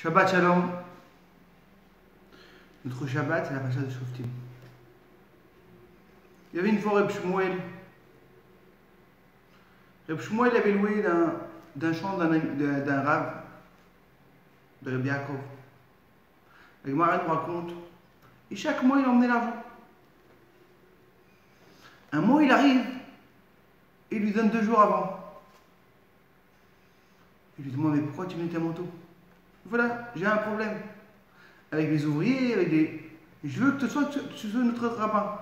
Shabbat Shalom. Notre Shabbat, c'est la paracha de Shoftim. Il y avait une fois Reb Shmuel. Reb Shmuel avait loué d'un champ d'un rave, de Reb Yaakov. La Gemara nous raconte, et chaque mois il emmenait l'argent. Un mois il arrive, et il lui donne 2 jours avant. Il lui demande, mais pourquoi tu mets tes manteaux? Voilà, j'ai un problème. Avec les ouvriers, avec des... Je veux que tu sois notre rabbin.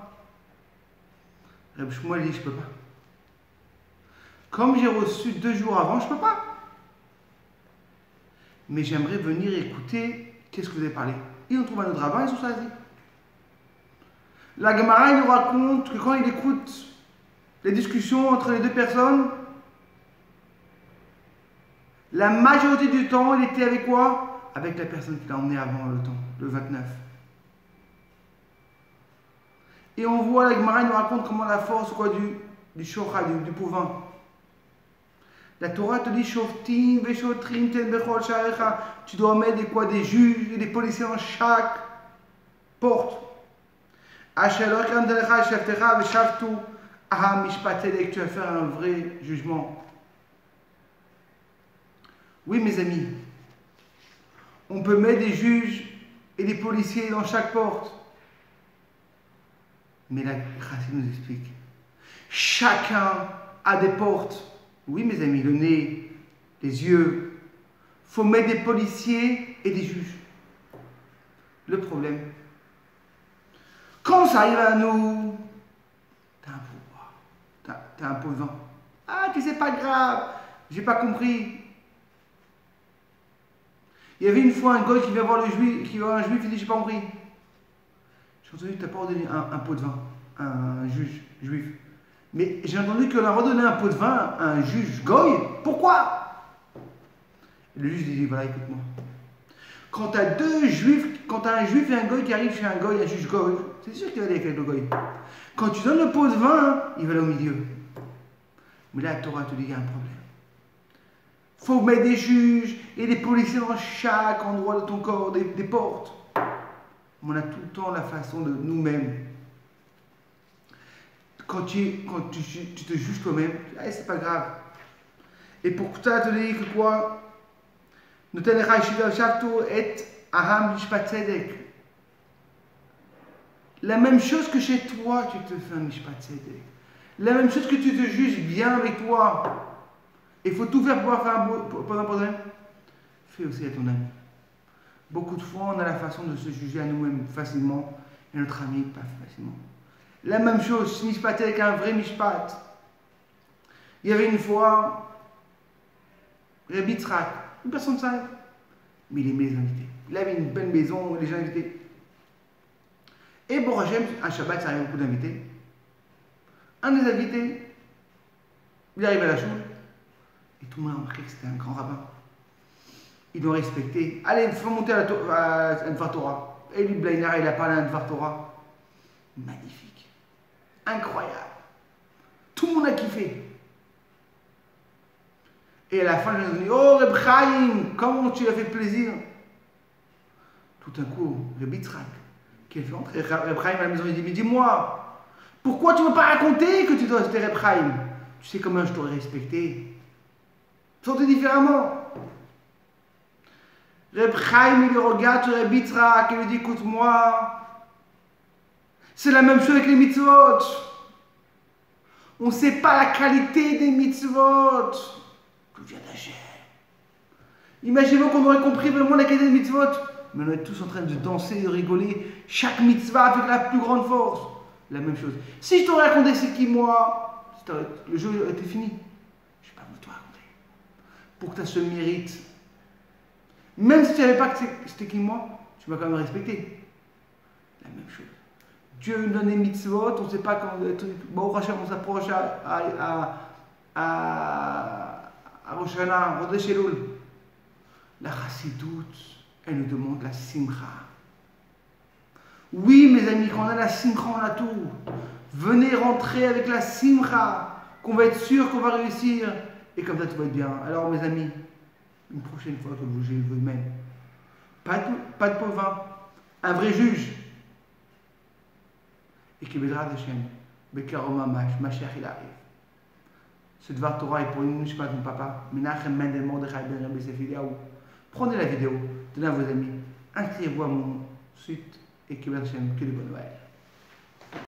Reb Shmuel dit, je peux pas. Comme j'ai reçu 2 jours avant, je peux pas. Mais j'aimerais venir écouter qu'est-ce que vous avez parlé. Et on trouve un autre rabbin, ils sont choisis. La Gemara, il nous raconte que quand il écoute les discussions entre les 2 personnes, la majorité du temps, il était avec quoi? Avec la personne qui l'a emmené avant le temps, le 29. Et on voit, la Gemara nous raconte comment la force quoi, du shocha, du pouvin. La Torah te dit shoftim veshotrim ten bechol sharecha. Tu dois mettre des juges et des policiers dans chaque porte. Asher kan delecha sheftecha veshavtu aha mishpat tzedek. Tu vas faire un vrai jugement. Oui, mes amis, on peut mettre des juges et des policiers dans chaque porte. Mais la Chassidut nous explique. Chacun a des portes. Oui, mes amis, le nez, les yeux. Il faut mettre des policiers et des juges. Le problème, quand ça arrive à nous, t'as un pouvoir, t'as un pot de vin. Ah, tu sais, pas grave, j'ai pas compris. Il y avait une fois un goy qui vient voir un juif, il dit, j'ai pas compris. J'ai entendu que tu n'as pas ordonné un pot de vin à un juge juif. Mais j'ai entendu qu'on a redonné un pot de vin à un juge goy. Pourquoi? Et le juge dit, voilà, écoute-moi. Quand tu as 2 juifs, quand tu as un juif et un goy qui arrivent chez un goy, un juge goy, c'est sûr qu'il va aller avec le goy. Quand tu donnes le pot de vin, il va aller au milieu. Mais là, la Torah te dit qu'il y a un problème. Il faut mettre des juges et des policiers dans chaque endroit de ton corps, des portes. On a tout le temps la façon de nous-mêmes. Quand tu te juges toi-même, c'est pas grave. Et pour ça, te dire que quoi? La même chose que chez toi, tu te fais un mishpat tzedek. La même chose que tu te juges bien avec toi. Il faut tout faire pour pouvoir faire un problème. Fais aussi à ton ami. Beaucoup de fois, on a la façon de se juger à nous-mêmes facilement et notre ami pas facilement. La même chose, mishpat avec un vrai mishpat. Il y avait une fois, Rabbi Yitzhak, une personne simple, mais il aimait les invités. Il avait une belle maison, les gens invités. Et bon, Hachem, un Shabbat, ça arrive beaucoup d'invités. Un des invités, il arrive à la choule. Et tout le monde a remarqué que c'était un grand rabbin. Il doit respecter. Allez, il faut monter à une Dvar Torah. Et lui, Blainar, il a parlé à un Dvar Torah. Magnifique. Incroyable. Tout le monde a kiffé. Et à la fin, je lui ai dit, oh, Reb Chaim, comment tu as fait plaisir? Tout d'un coup, Reb Yitzhak, qui a fait entrer Reb Chaim à la maison, il dit, mais dis-moi, pourquoi tu ne m'as pas raconté que tu dois rester Reb Chaim? Tu sais comment je t'aurais respecté? Sentez différemment. Reb Chaim, il regarde sur Reb Yitzhak et lui dit, écoute-moi, c'est la même chose avec les mitzvot. On ne sait pas la qualité des mitzvot. Tout vient d'Hachem. Imaginez-vous qu'on aurait compris vraiment la qualité des mitzvot. Mais on est tous en train de danser, de rigoler. Chaque mitzvah avec la plus grande force. La même chose. Si je t'aurais raconté c'est qui moi, le jeu était fini. Je n'ai pas voulu te raconter. Pour que tu aies ce mérite. Même si tu ne savais pas que c'était qui moi, tu m'as quand même respecté. La même chose. Dieu nous donne des mitzvot, on ne sait pas quand bon, on s'approche à Rosh Hashanah, Rosh Elul. La Chassidut, elle nous demande la simcha. Oui, mes amis, quand on a la simcha, on a tout. Venez rentrer avec la simcha, qu'on va être sûr qu'on va réussir. Et comme ça, tout va être bien. Alors, mes amis, une prochaine fois que vous bougez vous-même, pas de pauvin, un vrai juge. Et qui bédra d'Hachem, Bekaro Mamash, Mashiach il arrive. Ce devoir Torah est pour nous, je sais pas mon papa, Menachem Mendel Mordechai Ben Rabbi Sefilaou. Prenez la vidéo, donnez à vos amis, inscrivez-vous à mon site et que Hachem, que de bonnes Noël.